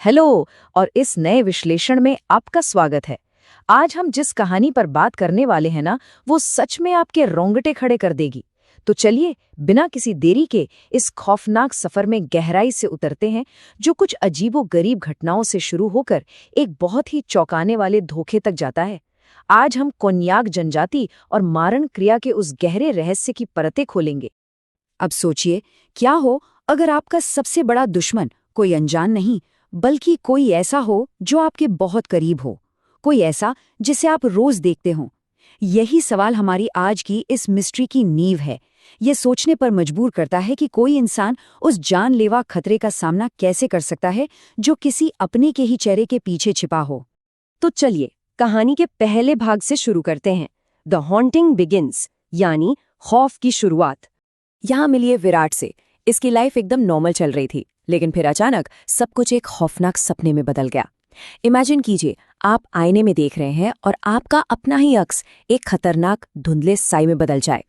Hello. और इस नए विश्लेषण में आपका स्वागत है। आज हम जिस कहानी पर बात करने वाले हैं ना, वो सच में आपके रोंगटे खड़े कर देगी। तो चलिए बिना किसी देरी के इस खौफनाक सफर में गहराई से उतरते हैं, जो कुछ अजीबो-गरीब घटनाओं से शुरू होकर एक बहुत ही चौंकाने वाले धोखे तक जाता है। आज हम कोन्याक जनजाति और मारण क्रिया के उस गहरे रहस्य की परतें खोलेंगे। अब सोचिए, क्या हो अगर आपका सबसे बड़ा दुश्मन कोई अनजान नहीं, बल्कि कोई ऐसा हो जो आपके बहुत करीब हो, कोई ऐसा जिसे आप रोज देखते हो। यही सवाल हमारी आज की इस मिस्ट्री की नींव है। ये सोचने पर मजबूर करता है कि कोई इंसान उस जानलेवा खतरे का सामना कैसे कर सकता है जो किसी अपने के ही चेहरे के पीछे छिपा हो। तो चलिए कहानी के पहले भाग से शुरू करते हैं। द हॉन्टिंग बिगिंस, यानी खौफ की शुरुआत। यहाँ मिलिए विराट से। इसकी लाइफ एकदम नॉर्मल चल रही थी, लेकिन फिर अचानक सब कुछ एक खौफनाक सपने में बदल गया। इमेजिन कीजिए, आप आईने में देख रहे हैं और आपका अपना ही अक्स एक खतरनाक धुंधले साए में बदल जाए।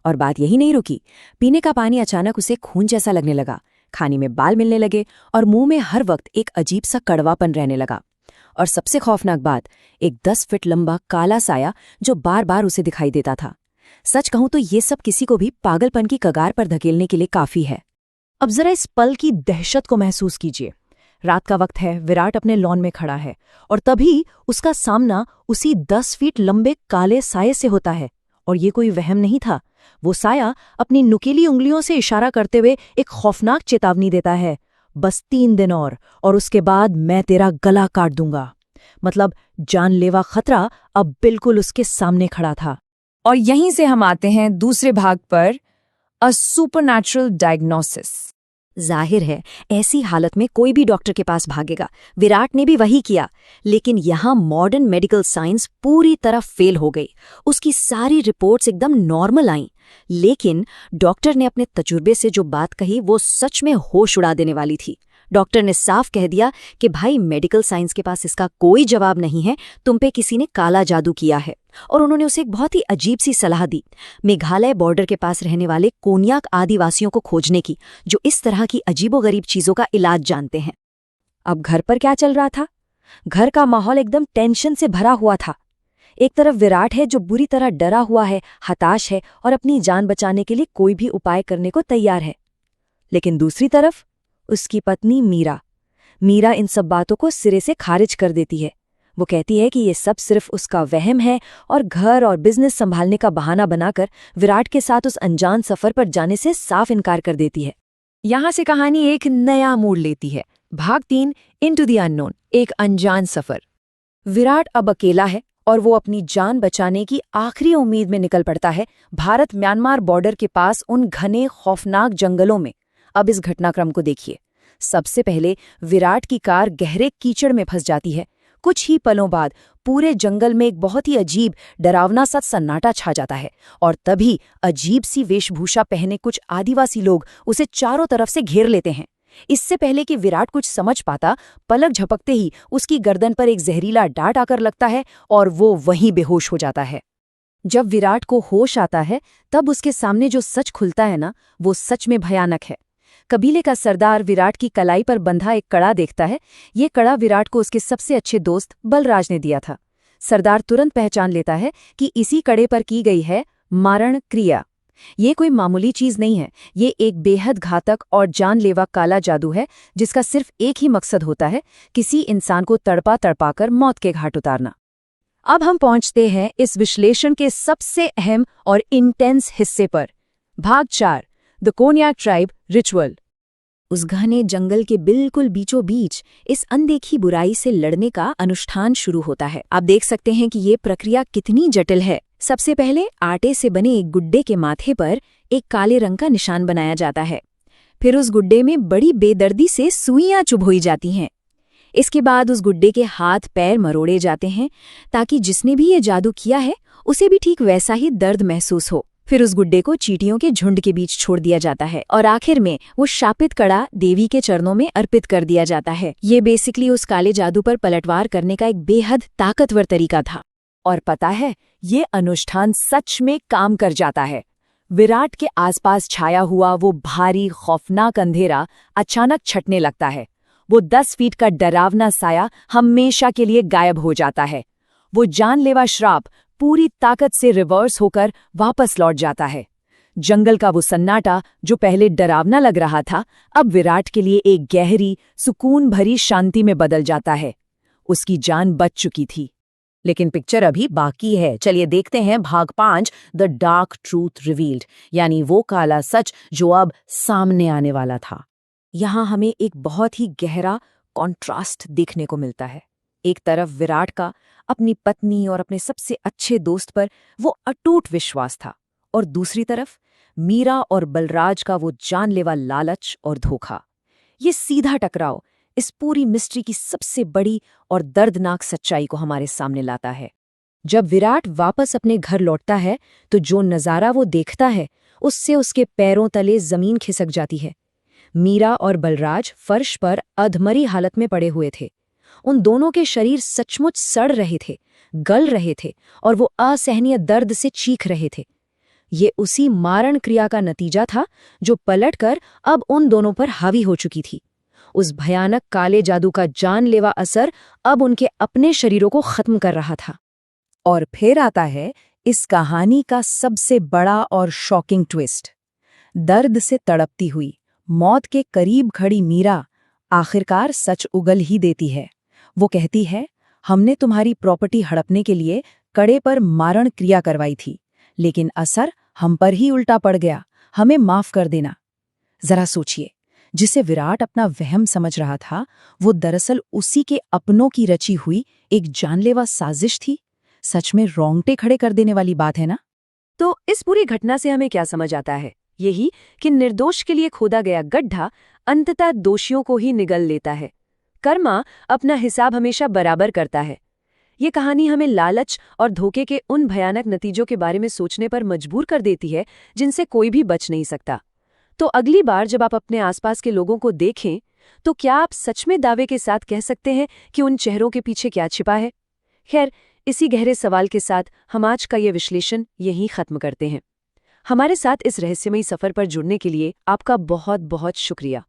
और बात यही नहीं रुकी, पीने का पानी अचानक उसे खून जैसा लगने लगा, खाने में बाल मिलने लगे और मुंह में हर वक्त एक अजीब सा कड़वापन रहने लगा। और सबसे खौफनाक बात, एक 10 फीट लंबा काला साया जो बार बार उसे दिखाई देता था। सच कहूं तो ये सब किसी को भी पागलपन की कगार पर धकेलने के लिए काफी है। अब जरा इस पल की दहशत को महसूस कीजिए। रात का वक्त है, विराट अपने लॉन में खड़ा है और तभी उसका सामना उसी 10 फीट लंबे काले साये से होता है। और ये कोई वहम नहीं था, वो साया अपनी नुकीली उंगलियों से इशारा करते हुए एक खौफनाक चेतावनी देता है, बस 3 दिन और उसके बाद मैं तेरा गला काट दूंगा। मतलब जानलेवा खतरा अब बिल्कुल उसके सामने खड़ा था। और यहीं से हम आते हैं दूसरे भाग पर, अ सुपरनैचुरल डायग्नोसिस। जाहिर है ऐसी हालत में कोई भी डॉक्टर के पास भागेगा। विराट ने भी वही किया, लेकिन यहाँ मॉडर्न मेडिकल साइंस पूरी तरह फेल हो गई। उसकी सारी रिपोर्ट्स एकदम नॉर्मल आईं, लेकिन डॉक्टर ने अपने तजुर्बे से जो बात कही वो सच में होश उड़ा देने वाली थी। डॉक्टर ने साफ कह दिया कि भाई, मेडिकल साइंस के पास इसका कोई जवाब नहीं है, तुम पे किसी ने काला जादू किया है। और उन्होंने उसे एक बहुत ही अजीब सी सलाह दी, मेघालय बॉर्डर के पास रहने वाले कोन्याक आदिवासियों को खोजने की, जो इस तरह की अजीबोगरीब चीजों का इलाज जानते हैं। अब घर पर क्या चल रहा था? घर का माहौल एकदम टेंशन से भरा हुआ था। एक तरफ विराट है जो बुरी तरह डरा हुआ है, हताश है और अपनी जान बचाने के लिए कोई भी उपाय करने को तैयार है। लेकिन दूसरी तरफ उसकी पत्नी मीरा इन सब बातों को सिरे से खारिज कर देती है। वो कहती है कि ये सब सिर्फ उसका वहम है और घर और बिजनेस संभालने का बहाना बनाकर विराट के साथ उस अनजान सफर पर जाने से साफ इनकार कर देती है। यहाँ से कहानी एक नया मोड़ लेती है। भाग 3, इनटू द अननोन, एक अनजान सफर। विराट अब अकेला है और वो अपनी जान बचाने की आखिरी उम्मीद में निकल पड़ता है भारत म्यांमार बॉर्डर के पास उन घने खौफनाक जंगलों में। अब इस घटनाक्रम को देखिए। सबसे पहले विराट की कार गहरे कीचड़ में फंस जाती है। कुछ ही पलों बाद पूरे जंगल में एक बहुत ही अजीब डरावना सा सन्नाटा छा जाता है और तभी अजीब सी वेशभूषा पहने कुछ आदिवासी लोग उसे चारों तरफ से घेर लेते हैं। इससे पहले कि विराट कुछ समझ पाता, पलक झपकते ही उसकी गर्दन पर एक जहरीला डांट आकर लगता है और वो वहीं बेहोश हो जाता है। जब विराट को होश आता है तब उसके सामने जो सच खुलता है ना, वो सच में भयानक है। कबीले का सरदार विराट की कलाई पर बंधा एक कड़ा देखता है। ये कड़ा विराट को उसके सबसे अच्छे दोस्त बलराज ने दिया था। सरदार तुरंत पहचान लेता है कि इसी कड़े पर की गई है मारण क्रिया। ये कोई मामूली चीज नहीं है, ये एक बेहद घातक और जानलेवा काला जादू है जिसका सिर्फ एक ही मकसद होता है, किसी इंसान को तड़पा तड़पाकर मौत के घाट उतारना। अब हम पहुंचते हैं इस विश्लेषण के सबसे अहम और इंटेंस हिस्से पर। भाग 4, द कोन्याक ट्राइब रिचुअल। उस घने जंगल के बिल्कुल बीचों बीच इस अनदेखी बुराई से लड़ने का अनुष्ठान शुरू होता है। आप देख सकते हैं कि ये प्रक्रिया कितनी जटिल है। सबसे पहले आटे से बने एक गुड्डे के माथे पर एक काले रंग का निशान बनाया जाता है। फिर उस गुड्डे में बड़ी बेदर्दी से सुइयां चुभोई जाती हैं। इसके बाद उस गुड्डे के हाथ पैर मरोड़े जाते हैं ताकि जिसने भी ये जादू किया है उसे भी ठीक वैसा ही दर्द महसूस हो। फिर उस गुड्डे को चींटियों के झुंड के बीच छोड़ दिया जाता है और आखिर में वो शापित कड़ा देवी के चरणों में अर्पित कर दिया जाता है। ये बेसिकली उस काले जादू पर पलटवार करने का एक बेहद ताकतवर तरीका था। और पता है, ये अनुष्ठान सच में काम कर जाता है। विराट के आसपास छाया हुआ वो भारी खौफनाक अंधेरा अचानक छटने लगता है। वो 10 फीट का डरावना साया हमेशा के लिए गायब हो जाता है। वो जानलेवा श्राप पूरी ताकत से रिवर्स होकर वापस लौट जाता है। जंगल का वो सन्नाटा जो पहले डरावना लग रहा था, अब विराट के लिए एक गहरी, सुकून भरी शांति में बदल जाता है। उसकी जान बच चुकी थी। लेकिन पिक्चर अभी बाकी है। चलिए देखते हैं भाग 5, द डार्क ट्रूथ रिवील्ड, यानी वो काला सच जो अब सामने आने वाला था। यहाँ हमें एक बहुत ही गहरा कॉन्ट्रास्ट देखने को मिलता है। एक तरफ विराट का अपनी पत्नी और अपने सबसे अच्छे दोस्त पर वो अटूट विश्वास था, और दूसरी तरफ मीरा और बलराज का वो जानलेवा लालच और धोखा। ये सीधा टकराव इस पूरी मिस्ट्री की सबसे बड़ी और दर्दनाक सच्चाई को हमारे सामने लाता है। जब विराट वापस अपने घर लौटता है तो जो नज़ारा वो देखता है उससे उसके पैरों तले जमीन खिसक जाती है। मीरा और बलराज फर्श पर अधमरी हालत में पड़े हुए थे। उन दोनों के शरीर सचमुच सड़ रहे थे, गल रहे थे, और वो असहनीय दर्द से चीख रहे थे। ये उसी मारण क्रिया का नतीजा था जो पलटकर अब उन दोनों पर हावी हो चुकी थी। उस भयानक काले जादू का जानलेवा असर अब उनके अपने शरीरों को खत्म कर रहा था। और फिर आता है इस कहानी का सबसे बड़ा और शॉकिंग ट्विस्ट। दर्द से तड़पती हुई, मौत के करीब खड़ी मीरा आखिरकार सच उगल ही देती है। वो कहती है, हमने तुम्हारी प्रॉपर्टी हड़पने के लिए कड़े पर मारण क्रिया करवाई थी, लेकिन असर हम पर ही उल्टा पड़ गया। हमें माफ कर देना। जरा सोचिए, जिसे विराट अपना वहम समझ रहा था, वो दरअसल उसी के अपनों की रची हुई एक जानलेवा साजिश थी। सच में रोंगटे खड़े कर देने वाली बात है ना? तो इस पूरी घटना से हमें क्या समझ आता है? यही कि निर्दोष के लिए खोदा गया गड्ढा अंततः दोषियों को ही निगल लेता है। कर्मा अपना हिसाब हमेशा बराबर करता है। ये कहानी हमें लालच और धोखे के उन भयानक नतीजों के बारे में सोचने पर मजबूर कर देती है जिनसे कोई भी बच नहीं सकता। तो अगली बार जब आप अपने आसपास के लोगों को देखें, तो क्या आप सच में दावे के साथ कह सकते हैं कि उन चेहरों के पीछे क्या छिपा है? खैर, इसी गहरे सवाल के साथ हम आज का ये विश्लेषण यहीं खत्म करते हैं। हमारे साथ इस रहस्यमयी सफर पर जुड़ने के लिए आपका बहुत बहुत शुक्रिया।